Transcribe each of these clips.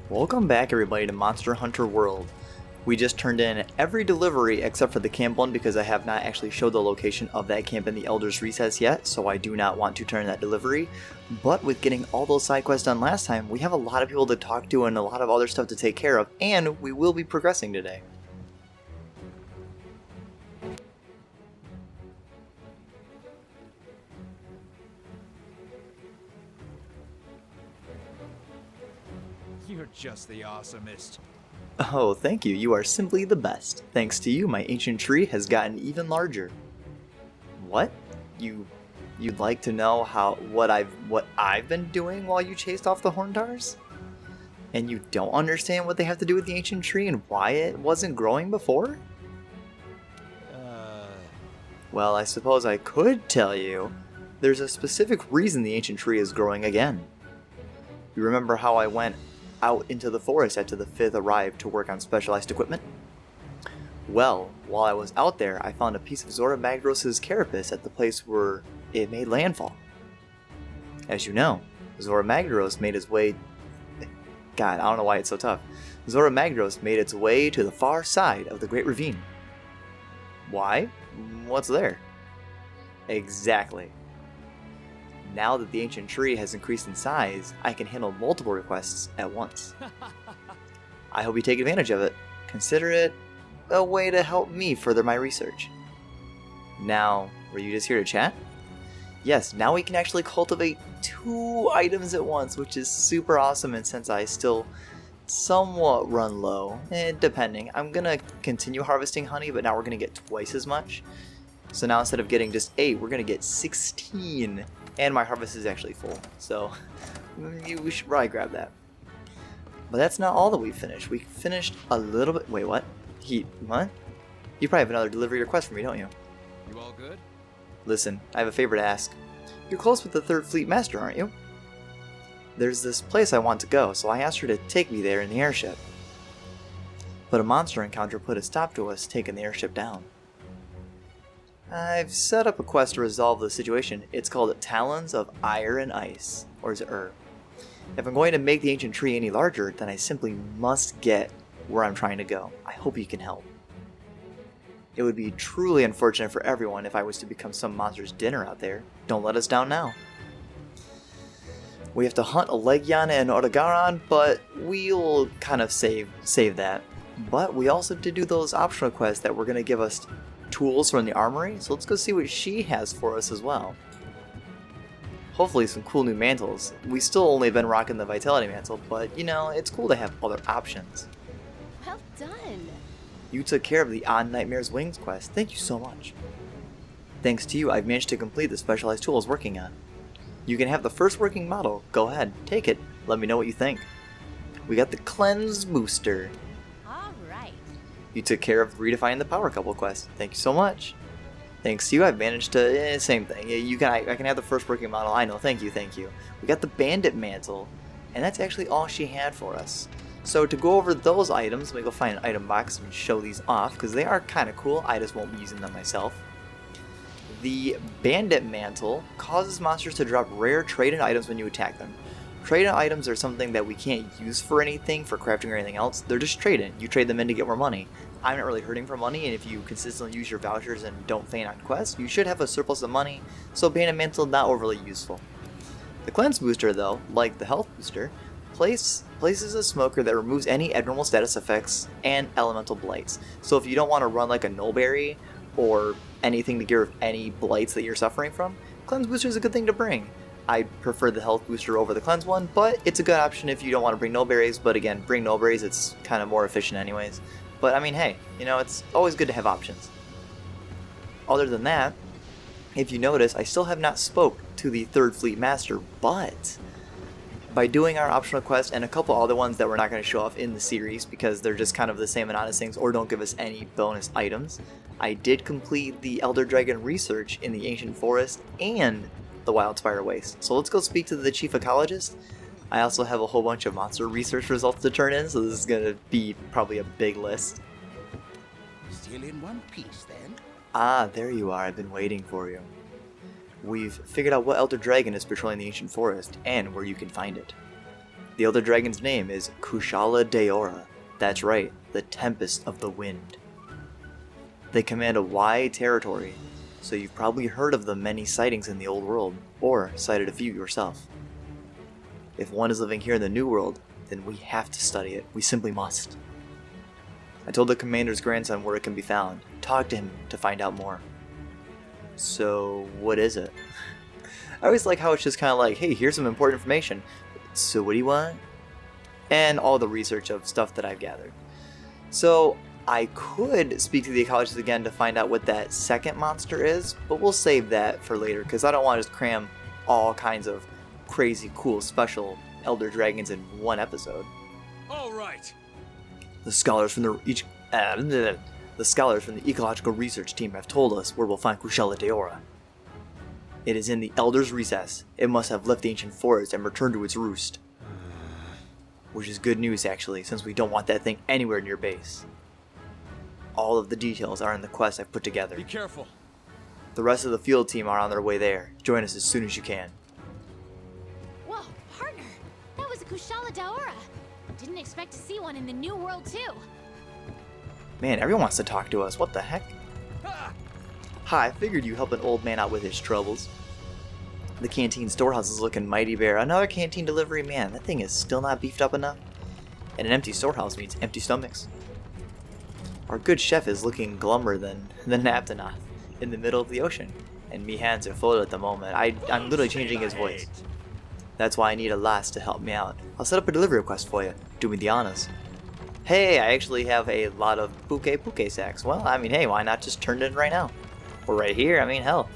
Welcome back everybody to Monster Hunter World. We just turned in every delivery except for the camp one because I have not actually showed the location of that camp in the Elder's Recess yet, so I do not want to turn that delivery. But with getting all those side quests done last time, we have a lot of people to talk to and a lot of other stuff to take care of, and we will be progressing today. You're just the awesomest. Oh, thank you. You are simply the best. Thanks to you, my ancient tree has gotten even larger. What? You'd like to know what I've been doing while you chased off the Horntars? And you don't understand what they have to do with the ancient tree and why it wasn't growing before? Well, I suppose I could tell you. There's a specific reason the ancient tree is growing again. You remember how I went out into the forest after the 5th arrived to work on specialized equipment? Well, while I was out there, I found a piece of AzurePKK's carapace at the place where it made landfall. As you know, AzurePKK made its way... God, I don't know why it's so tough. AzurePKK made its way to the far side of the Great Ravine. Why? What's there? Exactly. Now that the ancient tree has increased in size, I can handle multiple requests at once. I hope you take advantage of it. Consider it a way to help me further my research. Now, were you just here to chat? Yes, now we can actually cultivate 2 items at once, which is super awesome, and since I still somewhat run low, depending, I'm gonna continue harvesting honey, but now we're gonna get twice as much. So now instead of getting just 8, we're gonna get 16. And my harvest is actually full, so we should probably grab that. But that's not all that we finished. We finished a little bit... Wait, what? What? You probably have another delivery request for me, don't you? You all good? Listen, I have a favor to ask. You're close with the 3rd Fleet Master, aren't you? There's this place I want to go, so I asked her to take me there in the airship. But a monster encounter put a stop to us taking the airship down. I've set up a quest to resolve the situation. It's called Talons of Ire and Ice, or is it If I'm going to make the ancient tree any larger, then I simply must get where I'm trying to go. I hope you can help. It would be truly unfortunate for everyone if I was to become some monster's dinner out there. Don't let us down now. We have to hunt a Legion and Otogaron, but we'll kind of save that. But we also have to do those optional quests that were going to give us tools from the armory, so let's go see what she has for us as well. Hopefully some cool new mantles. We still only been rocking the Vitality Mantle, but you know, it's cool to have other options. Well done! You took care of the On Nightmare's Wings quest. Thank you so much. Thanks to you, I've managed to complete the specialized tool I was working on. You can have the first working model. Go ahead, take it. Let me know what you think. We got the Cleanse Booster. You took care of redefining the power couple quest. Thank you so much. Thanks to you, I've managed to... same thing. I can have the first working model. I know. Thank you. We got the Bandit Mantle, and that's actually all she had for us. So to go over those items, let me go find an item box and show these off, because they are kind of cool. I just won't be using them myself. The Bandit Mantle causes monsters to drop rare traded items when you attack them. Trade-in items are something that we can't use for anything, for crafting or anything else. They're just trade-in. You trade them in to get more money. I'm not really hurting for money, and if you consistently use your vouchers and don't faint on quests, you should have a surplus of money, so Bandit Mantle not overly useful. The Cleanse Booster, though, like the Health Booster, places a smoker that removes any abnormal status effects and elemental blights. So if you don't want to run like a Nullberry or anything to get rid of any blights that you're suffering from, Cleanse Booster is a good thing to bring. I prefer the Health Booster over the Cleanse one, but it's a good option if you don't want to bring Nullberries. But again, bring Nullberries, it's kind of more efficient anyways. But I mean, hey, you know, it's always good to have options. Other than that, if you notice, I still have not spoke to the 3rd Fleet Master, but by doing our optional quest and a couple other ones that we're not going to show off in the series because they're just kind of the same and honest things or don't give us any bonus items, I did complete the Elder Dragon research in the Ancient Forest and the Wildspire Waste. So let's go speak to the Chief Ecologist. I also have a whole bunch of monster research results to turn in, so this is going to be probably a big list. Still in one piece, then? Ah, there you are. I've been waiting for you. We've figured out what Elder Dragon is patrolling the Ancient Forest, and where you can find it. The Elder Dragon's name is Kushala Daora. That's right, the Tempest of the Wind. They command a wide territory, so you've probably heard of the many sightings in the old world, or sighted a few yourself. If one is living here in the new world, then we have to study it. We simply must. I told the commander's grandson where it can be found. Talk to him to find out more. So, what is it? I always like how it's just kind of like, hey, here's some important information. So what do you want? And all the research of stuff that I've gathered. So, I could speak to the ecologists again to find out what that second monster is, but we'll save that for later, because I don't want to just cram all kinds of crazy, cool, special Elder Dragons in one episode. All right. The scholars from the ecological research team have told us where we'll find Kushala Daora. It is in the Elder's Recess. It must have left the ancient forest and returned to its roost. Which is good news, actually, since we don't want that thing anywhere near base. All of the details are in the quest I've put together. Be careful. The rest of the field team are on their way there. Join us as soon as you can. Whoa, partner! That was a Kushala Daora. Didn't expect to see one in the new world, too. Man, everyone wants to talk to us. What the heck? Ah! Hi, I figured you'd help an old man out with his troubles. The canteen storehouse is looking mighty bare. Another canteen delivery? Man, that thing is still not beefed up enough. And an empty storehouse means empty stomachs. Our good chef is looking glummer than Aptonoth in the middle of the ocean. And me hands are full at the moment. I'm literally changing his voice. That's why I need a lass to help me out. I'll set up a delivery request for you. Do me the honors. Hey, I actually have a lot of puke sacks. Well, I mean, hey, why not just turn it in right now? We're right here, I mean, hell.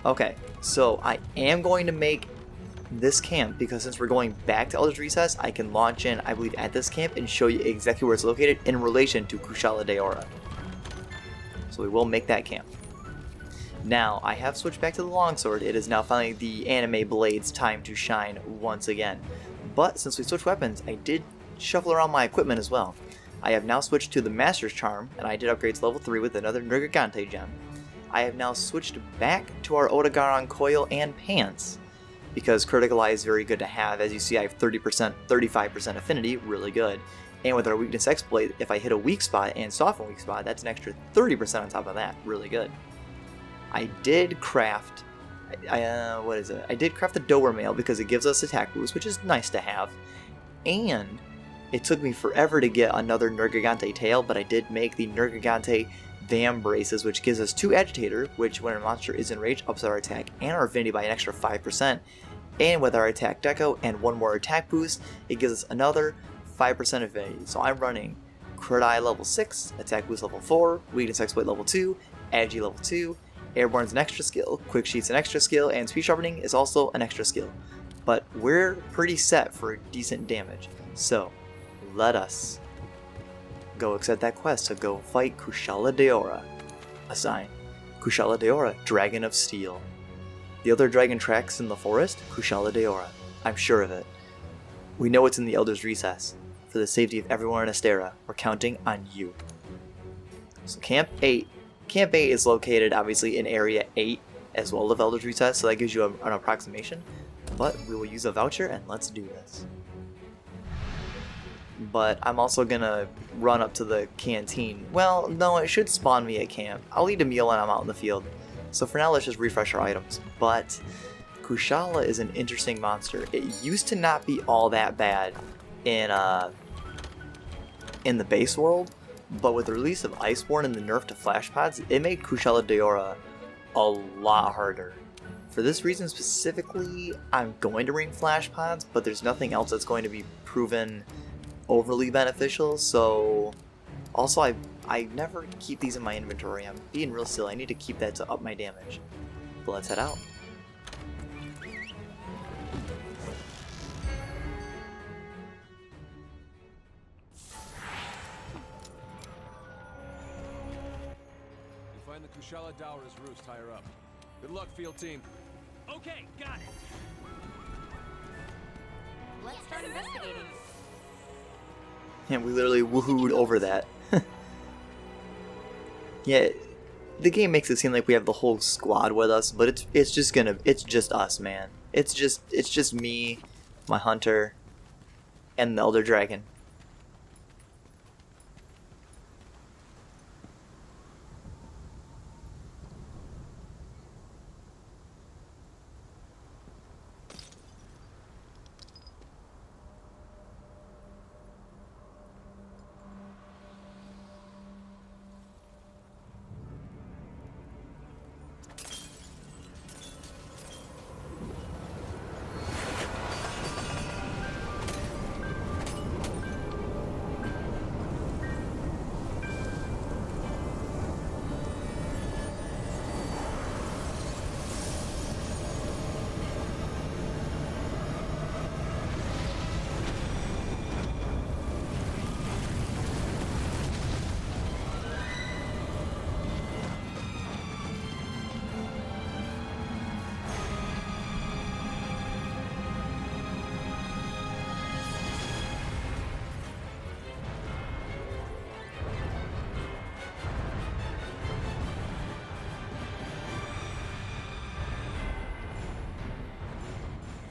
Okay, so I am going to make this camp because since we're going back to Elder's Recess, I can launch in, I believe, at this camp and show you exactly where it's located in relation to Kushala Daora. So we will make that camp. Now, I have switched back to the longsword. It is now finally the anime blade's time to shine once again. But since we switched weapons, I did shuffle around my equipment as well. I have now switched to the Master's Charm, and I did upgrade to level 3 with another Nergigante gem. I have now switched back to our Odogaron coil and pants, because Critical Eye is very good to have. As you see, I have 30%, 35% affinity, really good. And with our Weakness Exploit, if I hit a weak spot and soften weak spot, that's an extra 30% on top of that, really good. I did craft, I did craft the Doer Mail because it gives us attack boost, which is nice to have. And it took me forever to get another Nergigante tail, but I did make the Nergigante Vam Braces, which gives us 2 Agitator, which when a monster is enraged ups our attack and our affinity by an extra 5%. And with our attack deco and 1 more attack boost, it gives us another 5% affinity. So I'm running Crit Eye level 6, attack boost level 4, Weakness Exploit level 2, Agi level 2, Airborne's an extra skill, Quick Sheet's an extra skill, and Speed Sharpening is also an extra skill. But we're pretty set for decent damage. So, let us go accept that quest to go fight Kushala Daora. Assign Kushala Daora, Dragon of Steel. The other dragon tracks in the forest, Kushala Daora. I'm sure of it. We know it's in the Elder's Recess. For the safety of everyone in Astera, we're counting on you. So Camp 8. Camp 8 is located obviously in Area 8 as well of Elder's Recess, so that gives you an approximation. But we will use a voucher and let's do this. But I'm also gonna run up to the canteen. Well, no, it should spawn me at camp. I'll eat a meal when I'm out in the field. So for now, let's just refresh our items. But Kushala is an interesting monster. It used to not be all that bad in the base world, but with the release of Iceborne and the nerf to Flash Pods, it made Kushala Daora a lot harder. For this reason specifically, I'm going to bring Flash Pods, but there's nothing else that's going to be proven overly beneficial, so also I never keep these in my inventory. I'm being real silly. I need to keep that to up my damage. But let's head out. You find the Kushala Daora's roost higher up. Good luck, field team. Okay, got it. Let's start investigating. And we literally woohooed over that. Yeah, the game makes it seem like we have the whole squad with us, but it's just us, man. It's just me my hunter, and the Elder Dragon.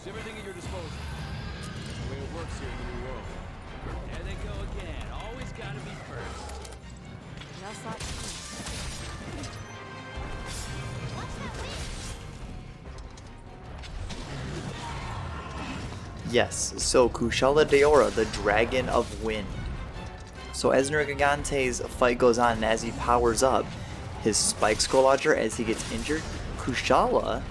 Use everything at your disposal. That's the way it works here in the new world. There they go again. Always gotta be first. Just like Watch that wind. Yes, so Kushala Daora, the Dragon of Wind. So as Nergigante's fight goes on and as he powers up his Spike Skull Launcher as he gets injured, Kushala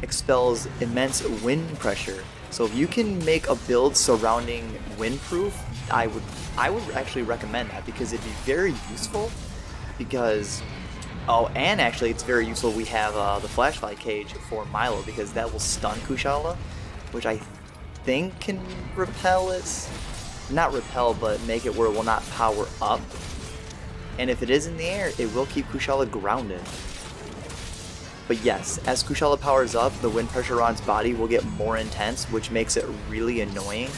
expels immense wind pressure. So if you can make a build surrounding windproof, I would actually recommend that because it'd be very useful. Because and actually it's very useful. We have the flashlight cage for Milo because that will stun Kushala, which I think can repel it. Not repel, but make it where it will not power up. And if it is in the air, it will keep Kushala grounded. But yes, as Kushala powers up, the wind pressure on its body will get more intense, which makes it really annoying.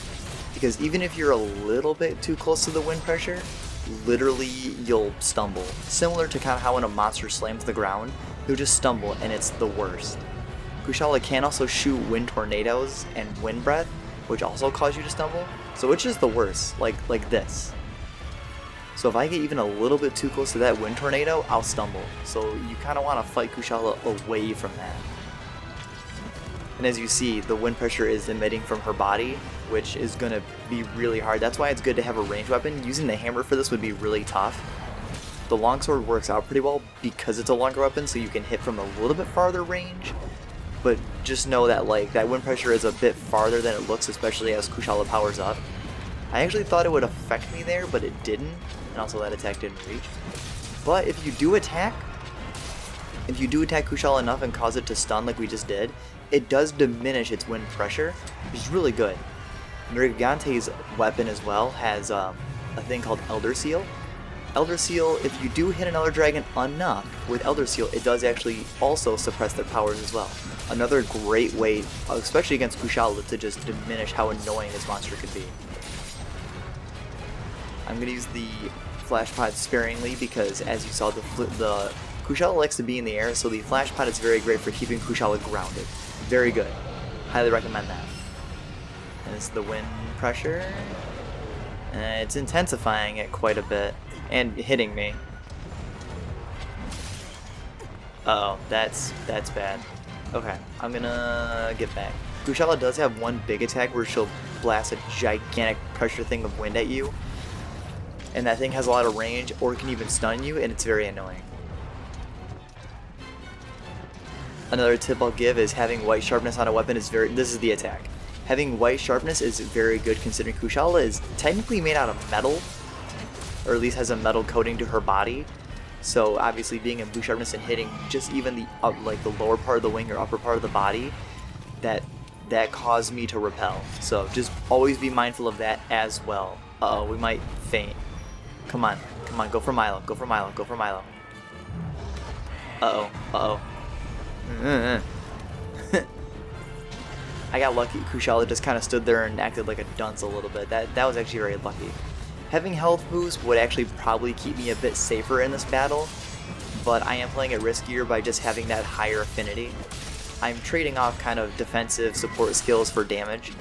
Because even if you're a little bit too close to the wind pressure, literally you'll stumble. Similar to kind of how when a monster slams the ground, you'll just stumble and it's the worst. Kushala can also shoot wind tornadoes and wind breath, which also cause you to stumble. So which is the worst? Like this. So if I get even a little bit too close to that wind tornado, I'll stumble. So you kind of want to fight Kushala away from that. And as you see, the wind pressure is emitting from her body, which is going to be really hard. That's why it's good to have a ranged weapon. Using the hammer for this would be really tough. The longsword works out pretty well because it's a longer weapon, so you can hit from a little bit farther range. But just know that that wind pressure is a bit farther than it looks, especially as Kushala powers up. I actually thought it would affect me there, but it didn't. And also that attack didn't reach. But if you do attack Kushala enough and cause it to stun like we just did, it does diminish its wind pressure, which is really good. Nergigante's weapon as well has a thing called Elder Seal. Elder Seal, if you do hit an Elder Dragon enough with Elder Seal, it does actually also suppress their powers as well. Another great way, especially against Kushala, to just diminish how annoying this monster could be. I'm going to use the Flash Pod sparingly because, as you saw, the Kushala likes to be in the air, so the Flash Pod is very great for keeping Kushala grounded. Very good. Highly recommend that. And it's the wind pressure. It's intensifying it quite a bit and hitting me. Uh-oh, that's bad. Okay, I'm gonna get back. Kushala does have one big attack where she'll blast a gigantic pressure thing of wind at you. And that thing has a lot of range, or it can even stun you, and it's very annoying. Another tip I'll give is having white sharpness on a weapon is this is the attack. Having white sharpness is very good considering Kushala is technically made out of metal, or at least has a metal coating to her body. So obviously being in blue sharpness and hitting just even the lower part of the wing or upper part of the body, that caused me to repel. So just always be mindful of that as well. Uh-oh, we might faint. Come on, go for Milo, go for Milo, go for Milo. Uh-oh. I got lucky. Kushala just kind of stood there and acted like a dunce a little bit. That was actually very lucky. Having health boost would actually probably keep me a bit safer in this battle, but I am playing it riskier by just having that higher affinity. I'm trading off kind of defensive support skills for damage,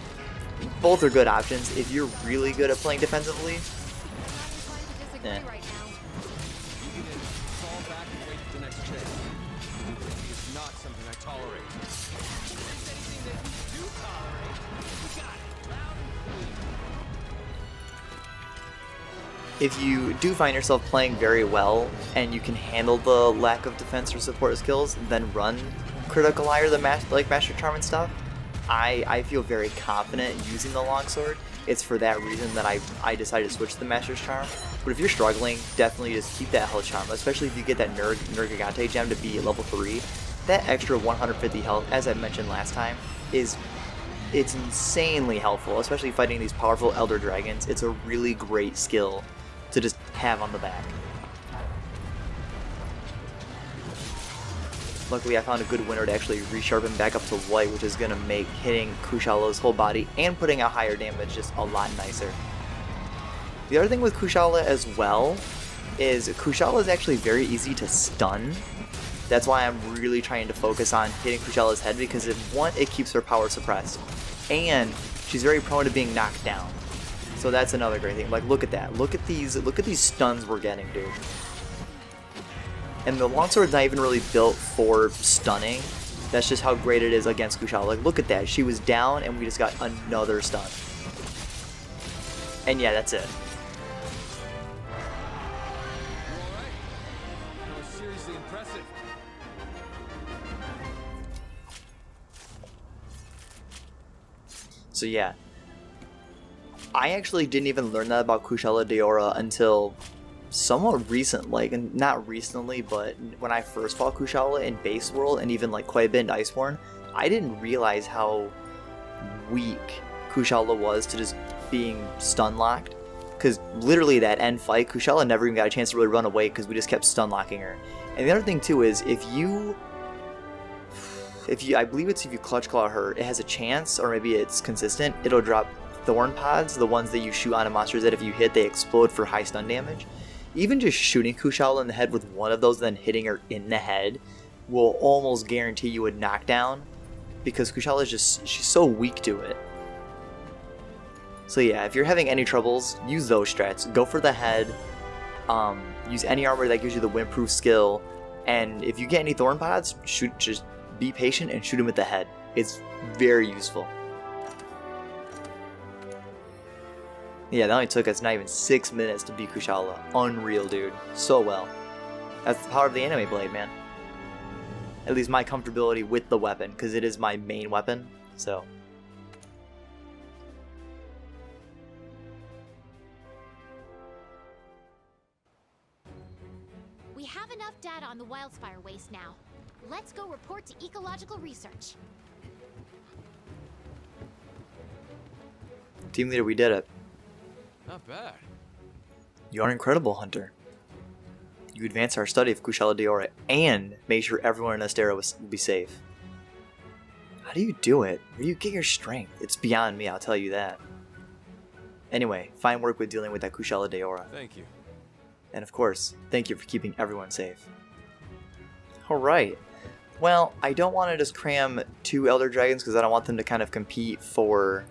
both are good options. If you're really good at playing defensively, I'm not inclined to disagree right now. You need to fall back and wait for the next chance. Stupidity is not something I tolerate. Anything that you do tolerate, you got it. Loud and clear. if you do find yourself playing very well and you can handle the lack of defense or support skills, then run critical eye or the Master Charm and stuff, I feel very confident using the longsword. It's for that reason that I decided to switch to the Master's Charm. But if you're struggling, definitely just keep that health charm, especially if you get that Nergigante gem to be level 3. That extra 150 health, as I mentioned last time, it's insanely helpful, especially fighting these powerful Elder Dragons. It's a really great skill to just have on the back. Luckily, I found a good winner to actually resharpen back up to white, which is going to make hitting Kushala's whole body and putting out higher damage just a lot nicer. The other thing with Kushala as well is Kushala is actually very easy to stun. That's why I'm really trying to focus on hitting Kushala's head, because one, it keeps her power suppressed, and she's very prone to being knocked down. So that's another great thing. Like, look at that. Look at these stuns we're getting, dude. And the longsword's not even really built for stunning. That's just how great it is against Kushala. Like, look at that. She was down, and we just got another stun. And yeah, that's it. You alright? That was seriously impressive. So yeah. I actually didn't even learn that about Kushala Daora until somewhat recent, like, not recently, but when I first fought Kushala in Base World and even like quite a bit in Iceborne, I didn't realize how weak Kushala was to just being stun locked. Because literally that end fight, Kushala never even got a chance to really run away because we just kept stun locking her. And the other thing too is if you I believe it's if you clutch claw her, it has a chance, or maybe it's consistent, it'll drop thorn pods, the ones that you shoot onto monsters that if you hit they explode for high stun damage. Even just shooting Kushala in the head with one of those, then hitting her in the head, will almost guarantee you a knockdown, because Kushala is just, she's so weak to it. So yeah, if you're having any troubles, use those strats. Go for the head, use any armor that gives you the windproof skill, and if you get any thorn pods, just be patient and shoot him at the head. It's very useful. Yeah, that only took us not even 6 minutes to beat Kushala. Unreal, dude. So well. That's the power of the anime blade, man. At least my comfortability with the weapon, because it is my main weapon, so. We have enough data on the Wildspire waste now. Let's go report to ecological research. Team leader, we did it. Not bad. You are incredible, Hunter. You advance our study of Kushala Daora and make sure everyone in Astera will be safe. How do you do it? Where do you get your strength? It's beyond me, I'll tell you that. Anyway, fine work with dealing with that Kushala Daora. Thank you. And of course, thank you for keeping everyone safe. Alright. Well, I don't want to just cram 2 Elder Dragons because I don't want them to kind of compete for,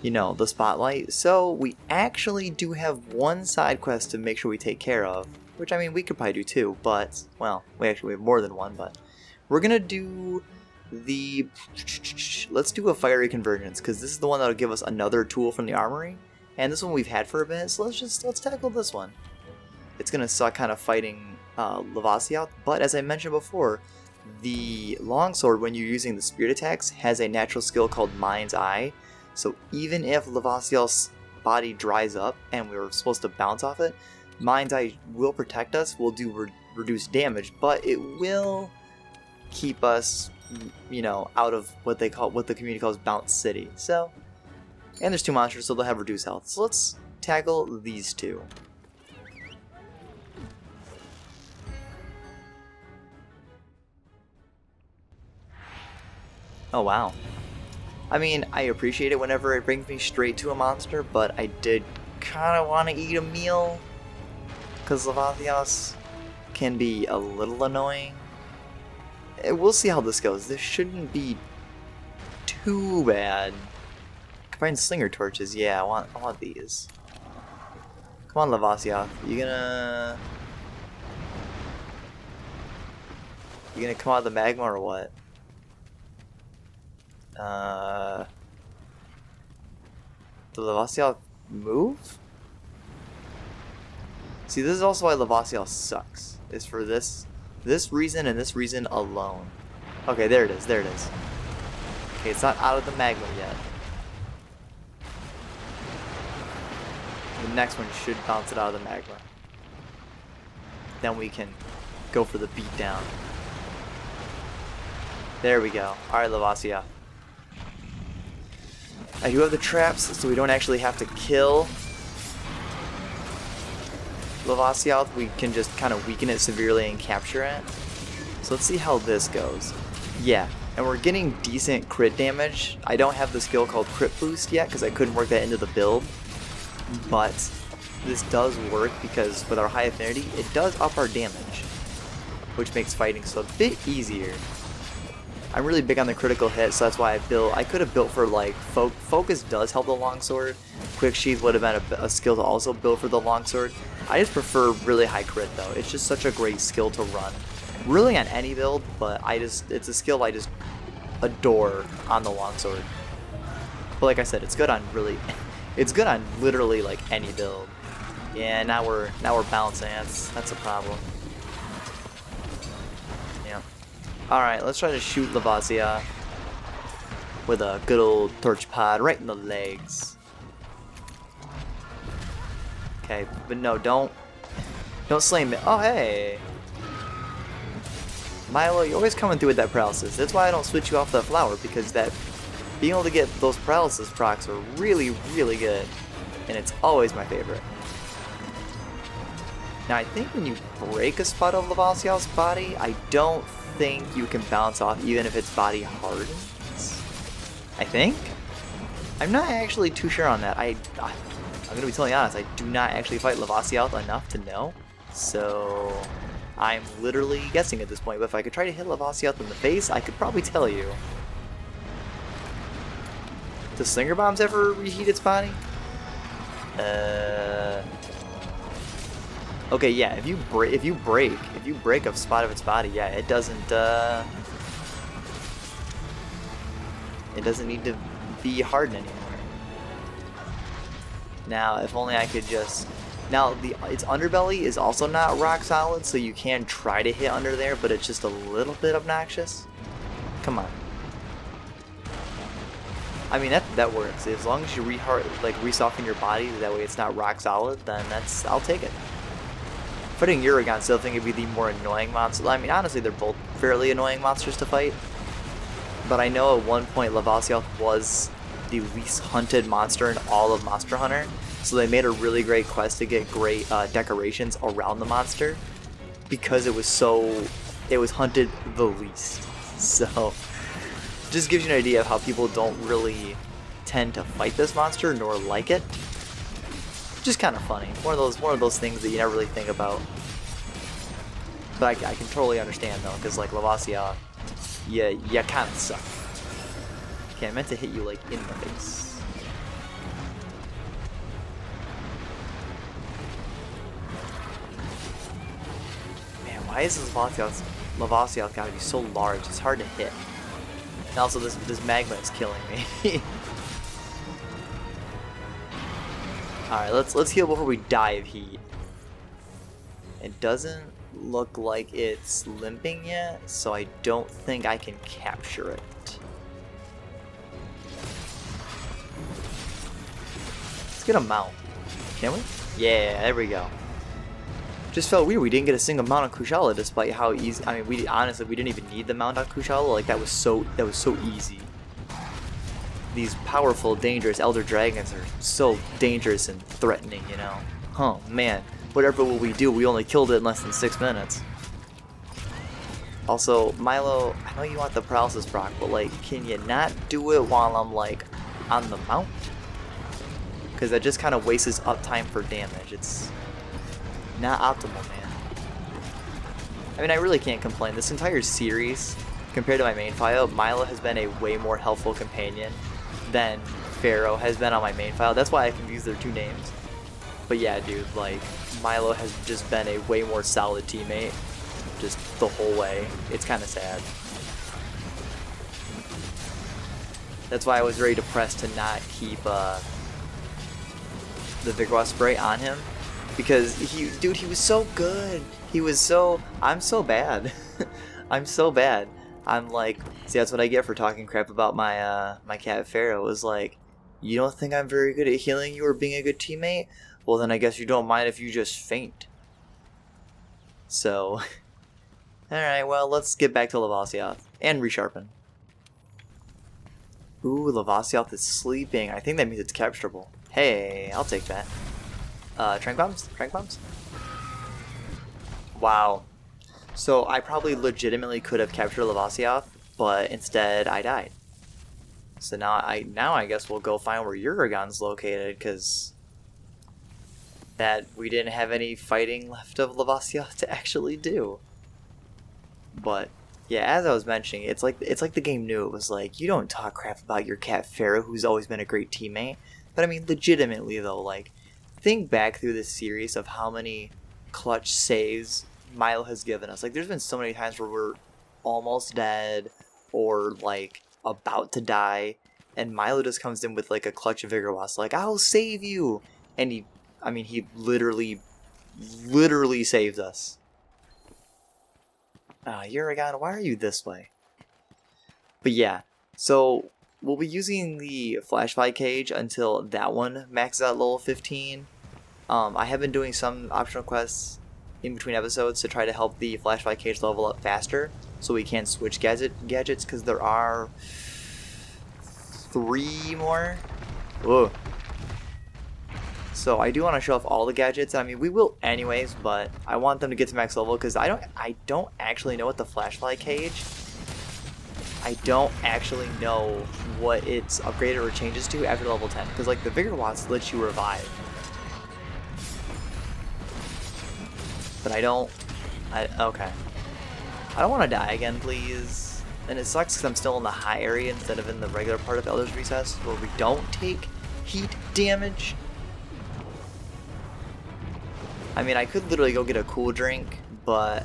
you know, the spotlight. So we actually do have one side quest to make sure we take care of. Which, I mean, we could probably do 2, but, well, we have more than one, but we're going to do the, let's do a Fiery Convergence, because this is the one that'll give us another tool from the armory, and this one we've had for a bit, so let's tackle this one. It's going to suck kind of fighting Lavasioth, but as I mentioned before, the longsword, when you're using the spirit attacks, has a natural skill called Mind's Eye, so even if Lavasioth's body dries up and we're supposed to bounce off it, Mind's Eye will protect us, will do reduced damage, but it will keep us, you know, out of what the community calls Bounce City. So, and there's 2 monsters, so they'll have reduced health. So let's tackle these 2. Oh wow. I mean, I appreciate it whenever it brings me straight to a monster, but I did kind of want to eat a meal, because Lavasioth can be a little annoying. We'll see how this goes. This shouldn't be too bad, Find slinger torches. Yeah, I want these. Come on, Lavasioth. You gonna come out of the magma or what? Did Lavasioth move? See, this is also why Lavasioth sucks. Is for this reason and this reason alone. Okay, there it is. There it is. Okay, it's not out of the magma yet. The next one should bounce it out of the magma. Then we can go for the beatdown. There we go. Alright, Lavasioth. I do have the traps, so we don't actually have to kill Lavasioth. We can just kind of weaken it severely and capture it. So let's see how this goes. Yeah, and we're getting decent crit damage. I don't have the skill called Crit Boost yet because I couldn't work that into the build. But this does work because with our high affinity, it does up our damage, which makes fighting so a bit easier. I'm really big on the critical hit, so that's why I could have built for like focus does help the longsword. Quick sheath would have been a skill to also build for the longsword. I just prefer really high crit though. It's just such a great skill to run, really on any build. But it's a skill I just adore on the longsword. But like I said, it's good on it's good on literally like any build. Yeah, now we're bouncing. That's a problem. Yeah. Alright, let's try to shoot Lavasioth with a good old torch pod right in the legs. Okay, but no, don't slay me. Oh, hey! Milo, you're always coming through with that paralysis. That's why I don't switch you off that flower, because being able to get those paralysis procs are really, really good. And it's always my favorite. Now, I think when you break a spot of Lavasioth's body, I don't think you can bounce off even if its body hardens. I think? I'm not actually too sure on that. I'm gonna be totally honest, I do not actually fight Lavasioth enough to know. So I'm literally guessing at this point, but if I could try to hit Lavasioth in the face, I could probably tell you. Does Slinger Bombs ever reheat its body? Okay, yeah, if you break a spot of its body, yeah, it doesn't need to be hardened anymore. Now, if only I could just... Now, its underbelly is also not rock solid, so you can try to hit under there, but it's just a little bit obnoxious. Come on. I mean, that works. As long as you re-soften your body, that way it's not rock solid, then I'll take it. Fighting Uragon still think it'd be the more annoying monster. I mean, honestly, they're both fairly annoying monsters to fight. But I know at one point Lavasioth was the least hunted monster in all of Monster Hunter. So they made a really great quest to get great decorations around the monster. Because it was hunted the least. So, just gives you an idea of how people don't really tend to fight this monster nor like it. Just kind of funny. One of those things that you never really think about. But I can totally understand though, because like Lavasioth, you kind of suck. Okay, I meant to hit you like in the face. Man, why is this Lavasioth gotta be so large? It's hard to hit. And also this magma is killing me. Alright, let's heal before we die of heat. It doesn't look like it's limping yet, so I don't think I can capture it. Let's get a mount. Can we? Yeah, there we go. Just felt weird we didn't get a single mount on Kushala despite how easy. I mean, we didn't even need the mount on Kushala. Like that was so easy. These powerful, dangerous Elder Dragons are so dangerous and threatening, you know? Oh, man. Whatever will we do? We only killed it in less than 6 minutes. Also, Milo, I know you want the paralysis proc, but, like, can you not do it while I'm, like, on the mount? Because that just kind of wastes uptime for damage. It's not optimal, man. I mean, I really can't complain. This entire series, compared to my main file, Milo has been a way more helpful companion than Pharaoh has been on my main file. That's why I confuse their two names. But yeah, dude, like, Milo has just been a way more solid teammate just the whole way. It's kind of sad. That's why I was very depressed to not keep the Vigoroth spray on him. Because, dude, he was so good. He was so... I'm so bad. I'm so bad. I'm like... See, that's what I get for talking crap about my my cat Pharaoh. It was like, you don't think I'm very good at healing you or being a good teammate? Well, then I guess you don't mind if you just faint. So... Alright, well, let's get back to Lavasioth. And resharpen. Ooh, Lavasioth is sleeping. I think that means it's capturable. Hey, I'll take that. Trank bombs? Trank bombs? Wow. So I probably legitimately could have captured Lavasioth, but instead I died. So now I guess we'll go find where Uragan's located, because that we didn't have any fighting left of Lavasioth to actually do. But yeah, as I was mentioning, it's like the game knew. It was like, you don't talk crap about your cat Pharaoh, who's always been a great teammate. But I mean, legitimately though, like, think back through this series of how many clutch saves Milo has given us. Like, there's been so many times where we're almost dead or like about to die, and Milo just comes in with like a clutch of Vigoroth, like, I'll save you, and he literally saved us. Uragan, why are you this way? But yeah, so we'll be using the flashlight cage until that one maxes out level 15. I have been doing some optional quests in between episodes to try to help the flashlight cage level up faster, so we can switch gadgets, because there are 3 more. Whoa. So I do want to show off all the gadgets. I mean, we will anyways, but I want them to get to max level, because I don't actually know what the flashlight cage. I don't actually know what it's upgraded or changes to after level 10, because like the Vigoroth lets you revive. But okay. I don't want to die again, please. And it sucks because I'm still in the high area instead of in the regular part of Elder's Recess, where we don't take heat damage. I mean, I could literally go get a cool drink, but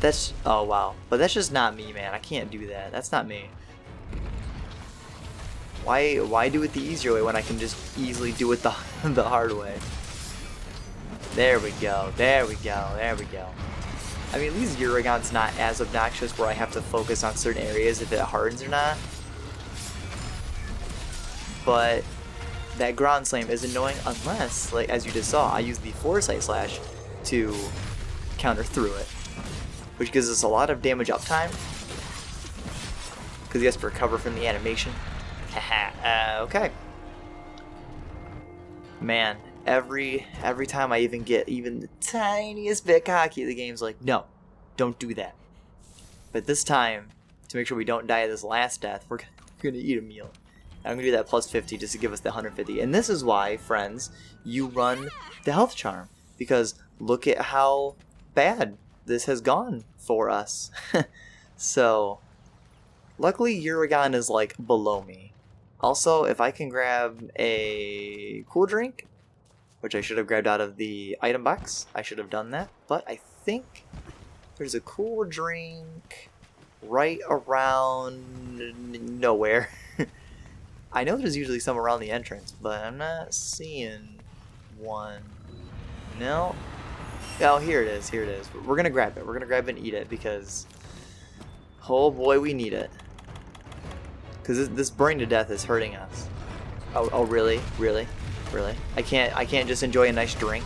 that's, oh wow. But that's just not me, man. I can't do that. That's not me. Why do it the easier way when I can just easily do it the hard way? There we go. There we go. There we go. I mean, at least Uragan's not as obnoxious where I have to focus on certain areas if it hardens or not. But that ground slam is annoying unless, like as you just saw, I use the Foresight Slash to counter through it, which gives us a lot of damage uptime because he has to recover from the animation. Haha. Okay. Man, every time I even get even the tiniest bit cocky, the game's like, no, don't do that. But this time, to make sure we don't die of this last death, we're gonna eat a meal. I'm gonna do that plus 50 just to give us the 150. And this is why, friends, you run the health charm, because look at how bad this has gone for us. So, luckily Uragan is like below me. Also, if I can grab a cool drink, which I should have grabbed out of the item box, I should have done that. But I think there's a cool drink right around nowhere. I know there's usually some around the entrance, but I'm not seeing one. No. Oh, here it is. Here it is. We're going to grab it. We're going to grab it and eat it because, oh boy, we need it. Because this burning to death is hurting us. Oh, really? Really? Really? I can't just enjoy a nice drink.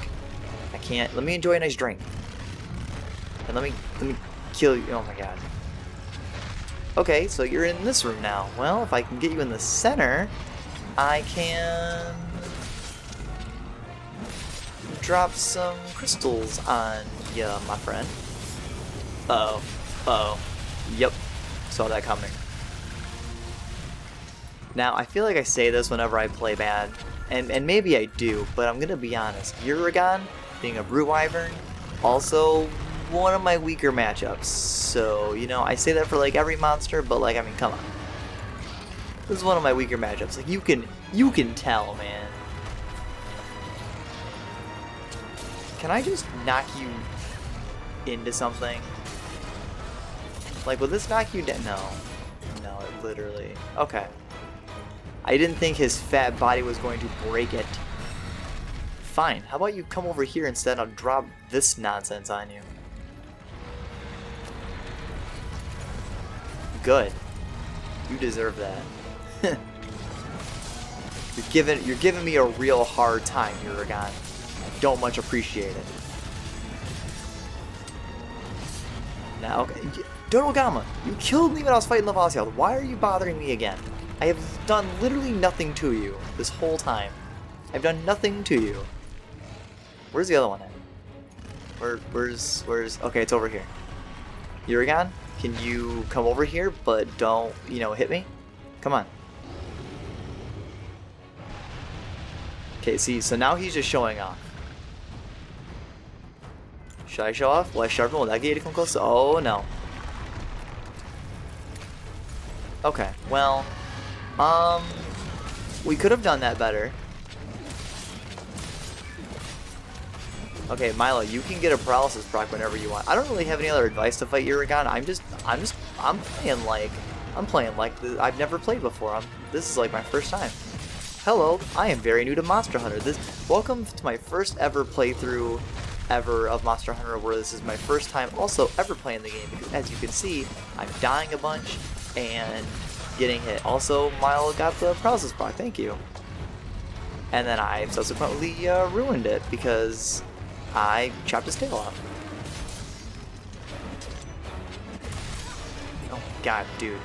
I can't. Let me enjoy a nice drink. And let me kill you. Oh my god. Okay, so you're in this room now. Well, if I can get you in the center, I can drop some crystals on you, my friend. Uh-oh. Uh-oh. Yep. Saw that coming. Now, I feel like I say this whenever I play bad, and maybe I do, but I'm gonna be honest. Uragan, being a Brew Wyvern, also one of my weaker matchups. So, you know, I say that for like every monster, but like, I mean, come on. This is one of my weaker matchups. Like, you can tell, man. Can I just knock you into something? Like, will this knock you down? No. No, it literally... Okay. I didn't think his fat body was going to break it. Fine. How about you come over here instead? I'll drop this nonsense on you. Good. You deserve that. You're giving me a real hard time, Uragan. I don't much appreciate it. Now, okay. Dodogama, you killed me when I was fighting Lavaciel. Why are you bothering me again? I have done literally nothing to you this whole time. I've done nothing to you. Where's the other one at? Where's... Okay, it's over here. Uragan, can you come over here, but don't, you know, hit me? Come on. Okay, see, so now he's just showing off. Should I show off? Will I sharpen? Will that get you to come close? Oh, no. Okay, well, we could have done that better. Okay, Milo, you can get a paralysis proc whenever you want. I don't really have any other advice to fight Uragan. I'm playing like I've never played before. This is like my first time. Hello, I am very new to Monster Hunter. Welcome to my first ever playthrough ever of Monster Hunter, where this is my first time also ever playing the game, because as you can see, I'm dying a bunch and getting hit. Also, Milo got the paralysis proc, thank you. And then I subsequently ruined it because I chopped his tail off. Oh my god, dude.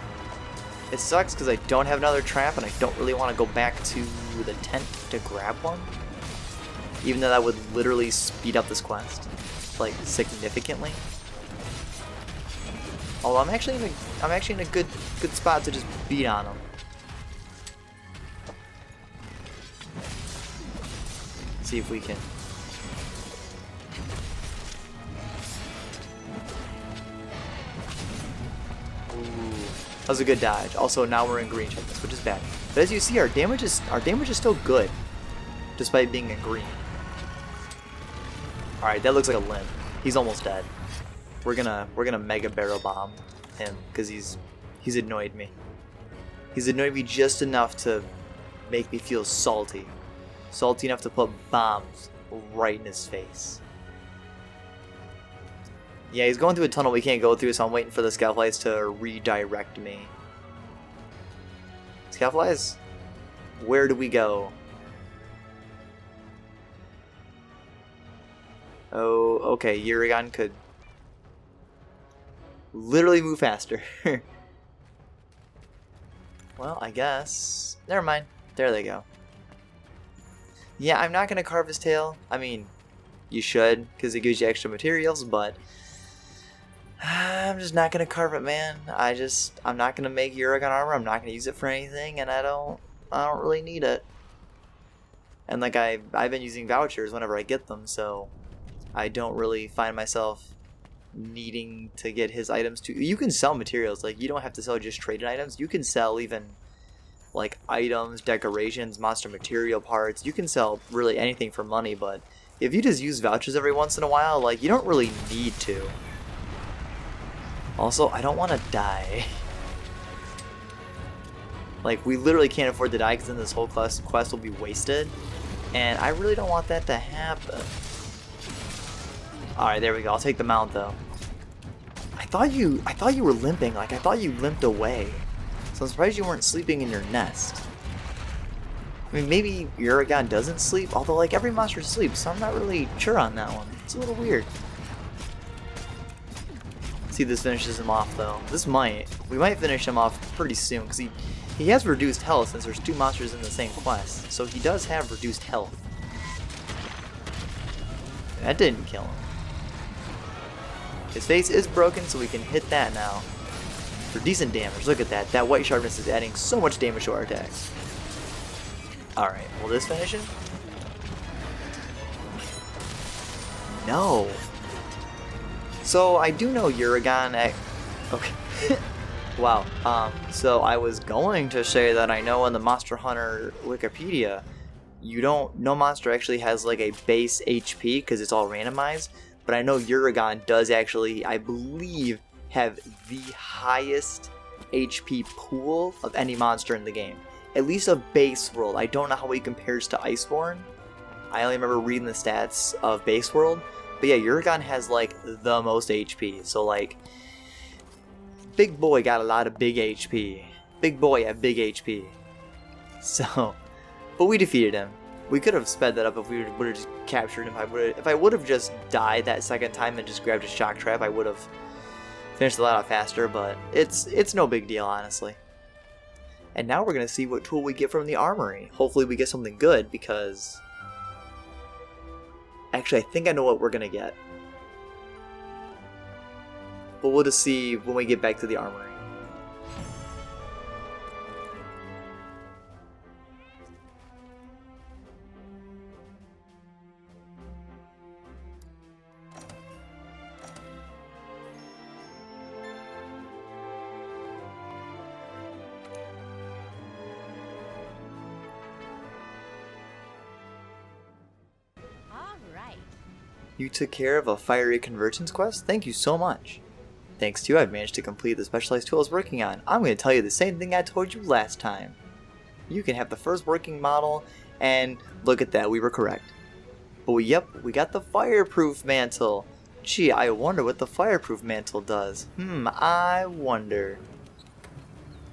It sucks because I don't have another trap and I don't really want to go back to the tent to grab one. Even though that would literally speed up this quest, like, significantly. Although I'm actually in a good spot to just beat on him. See if we can. Ooh, that was a good dodge. Also, now we're in green checklists, which is bad. But as you see, our damage is still good, despite being in green. All right, that looks like a limp. He's almost dead. We're gonna mega barrel bomb him because he's annoyed me. He's annoyed me just enough to make me feel salty. Salty enough to put bombs right in his face. Yeah, he's going through a tunnel we can't go through, so I'm waiting for the Scoutflies to redirect me. Scoutflies? Where do we go? Oh, okay, Uragan could literally move faster. Well, I guess. Never mind. There they go. Yeah, I'm not going to carve his tail. I mean, you should, because it gives you extra materials, but I'm just not going to carve it, man. I'm not going to make Uragan armor. I'm not going to use it for anything, and I don't really need it. And like I've been using vouchers whenever I get them, so I don't really find myself needing to get his items too. You can sell materials, like you don't have to sell just traded items. You can sell even like items, decorations, monster material parts. You can sell really anything for money, but if you just use vouchers every once in a while, like you don't really need to. Also, I don't want to die. Like we literally can't afford to die because then this whole quest will be wasted, and I really don't want that to happen. Alright, there we go. I'll take the mount though. I thought you were limping. Like I thought you limped away. So I'm surprised you weren't sleeping in your nest. I mean, maybe Uragan doesn't sleep, although like every monster sleeps, so I'm not really sure on that one. It's a little weird. See if this finishes him off though. We might finish him off pretty soon because he has reduced health since there's two monsters in the same quest. So he does have reduced health. That didn't kill him. His face is broken, so we can hit that now. For decent damage. Look at that. That white sharpness is adding so much damage to our attacks. Alright, will this finish him? No. So, I do know Uragan... Okay. Wow. So I was going to say that I know in the Monster Hunter Wikipedia, no monster actually has like a base HP because it's all randomized. But I know Uragon does actually, I believe, have the highest HP pool of any monster in the game. At least a base world. I don't know how he compares to Iceborne. I only remember reading the stats of base world. But yeah, Uragon has like the most HP. So like, Big Boy got a lot of big HP. Big Boy had big HP. So, but we defeated him. We could have sped that up if we would have just captured him. If I would have just died that second time and just grabbed a shock trap, I would have finished a lot faster, but it's no big deal, honestly. And now we're going to see what tool we get from the armory. Hopefully we get something good, because actually I think I know what we're going to get. But we'll just see when we get back to the armory. You took care of a fiery convergence quest? Thank you so much. Thanks to you, I've managed to complete the specialized tool I was working on. I'm going to tell you the same thing I told you last time. You can have the first working model, and look at that, we were correct. But yep, we got the fireproof mantle. Gee, I wonder what the fireproof mantle does. I wonder.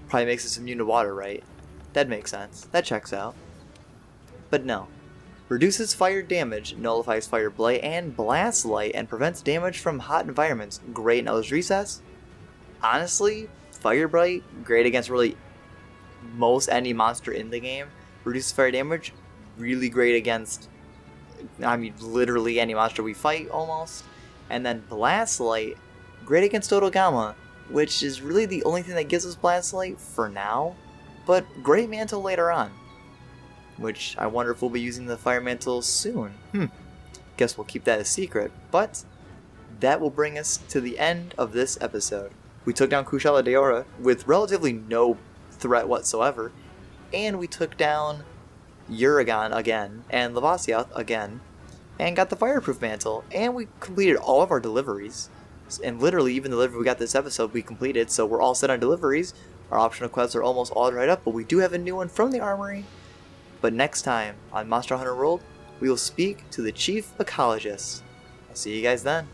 Probably makes us immune to water, right? That makes sense. That checks out. But no. Reduces fire damage, nullifies fire blight and blast light, and prevents damage from hot environments. Great in Elder's Recess. Honestly, fire blight, great against really most any monster in the game. Reduces fire damage, really great against, I mean, literally any monster we fight, almost. And then blast light, great against Dodogama, which is really the only thing that gives us blast light for now. But great mantle later on. Which I wonder if we'll be using the fire mantle soon. Guess we'll keep that a secret. But that will bring us to the end of this episode. We took down Kushala Daora with relatively no threat whatsoever, and we took down Uragon again and Lavasiath again, and got the fireproof mantle, and we completed all of our deliveries. And literally, even the delivery we got this episode, we completed, so we're all set on deliveries. Our optional quests are almost all dried up, but we do have a new one from the armory. But next time on Monster Hunter World, we will speak to the Chief Ecologist. I'll see you guys then.